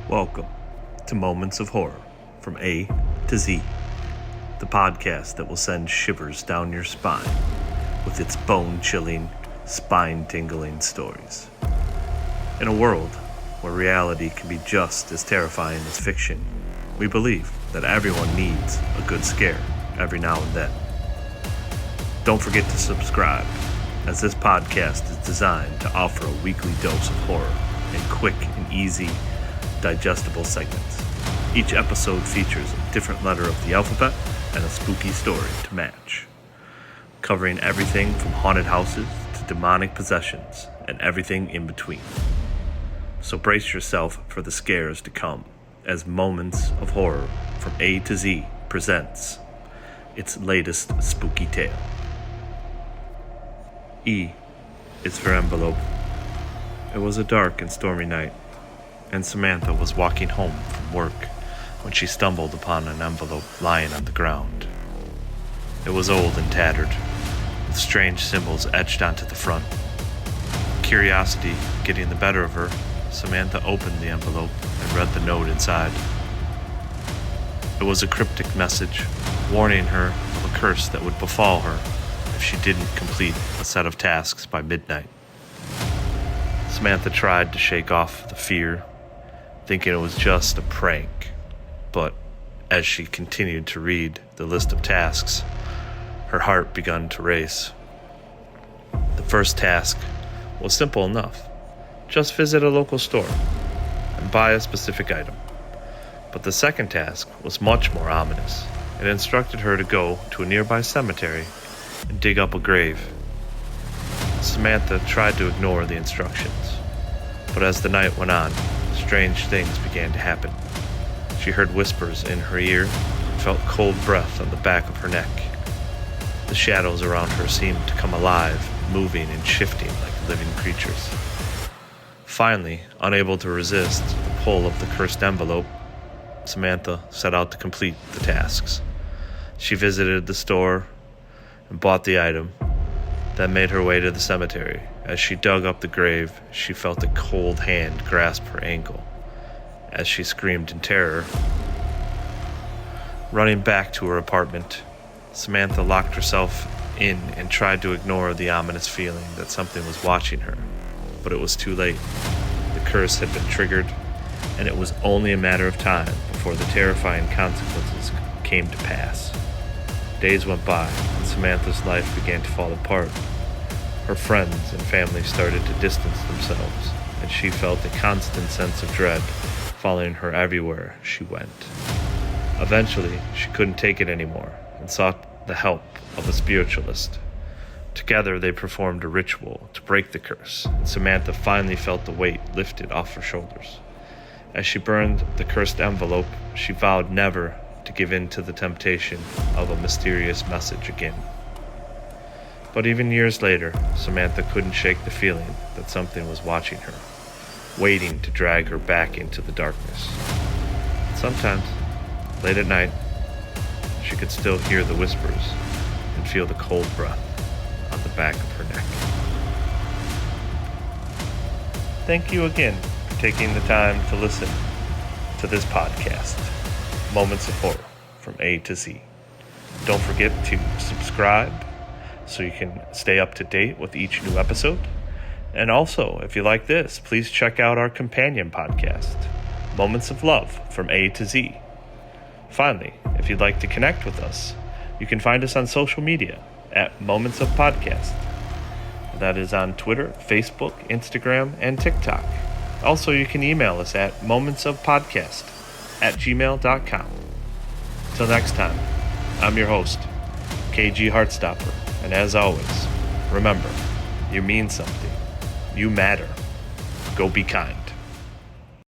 Welcome to Moments of Horror from A to Z, the podcast that will send shivers down your spine with its bone-chilling, spine-tingling stories. In a world where reality can be just as terrifying as fiction, we believe that everyone needs a good scare every now and then. Don't forget to subscribe, as this podcast is designed to offer a weekly dose of horror in quick and easy, digestible segments. Each episode features a different letter of the alphabet and a spooky story to match, covering everything from haunted houses to demonic possessions and everything in between. So brace yourself for the scares to come as Moments of Horror from A to Z presents its latest spooky tale. E is for envelope. It was a dark and stormy night, and Samantha was walking home from work when she stumbled upon an envelope lying on the ground. It was old and tattered, with strange symbols etched onto the front. Curiosity getting the better of her, Samantha opened the envelope and read the note inside. It was a cryptic message, warning her of a curse that would befall her if she didn't complete a set of tasks by midnight. Samantha tried to shake off the fear, thinking it was just a prank, but as she continued to read the list of tasks, her heart began to race. The first task was simple enough. Just visit a local store and buy a specific item. But the second task was much more ominous. It instructed her to go to a nearby cemetery and dig up a grave. Samantha tried to ignore the instructions, but as the night went on, strange things began to happen. She heard whispers in her ear and felt cold breath on the back of her neck. The shadows around her seemed to come alive, moving and shifting like living creatures. Finally, unable to resist the pull of the cursed envelope, Samantha set out to complete the tasks. She visited the store and bought the item, then made her way to the cemetery. As she dug up the grave, she felt a cold hand grasp her ankle. As she screamed in terror, running back to her apartment, Samantha locked herself in and tried to ignore the ominous feeling that something was watching her. But it was too late. The curse had been triggered, and it was only a matter of time before the terrifying consequences came to pass. Days went by, and Samantha's life began to fall apart. Her friends and family started to distance themselves, and she felt a constant sense of dread following her everywhere she went. Eventually, she couldn't take it anymore and sought the help of a spiritualist. Together, they performed a ritual to break the curse, and Samantha finally felt the weight lifted off her shoulders. As she burned the cursed envelope, she vowed never to give in to the temptation of a mysterious message again. But even years later, Samantha couldn't shake the feeling that something was watching her, waiting to drag her back into the darkness. Sometimes, late at night, she could still hear the whispers and feel the cold breath on the back of her neck. Thank you again for taking the time to listen to this podcast, Moments of Horror from A to Z. Don't forget to subscribe so you can stay up to date with each new episode. And also, if you like this, please check out our companion podcast, Moments of Love from A to Z. Finally, if you'd like to connect with us, you can find us on social media at Moments of Podcast. That is on Twitter, Facebook, Instagram, and TikTok. Also, you can email us at momentsofpodcast@gmail.com. Till next time, I'm your host, KG Heartstopper, and as always, remember, you mean something. You matter. Go be kind.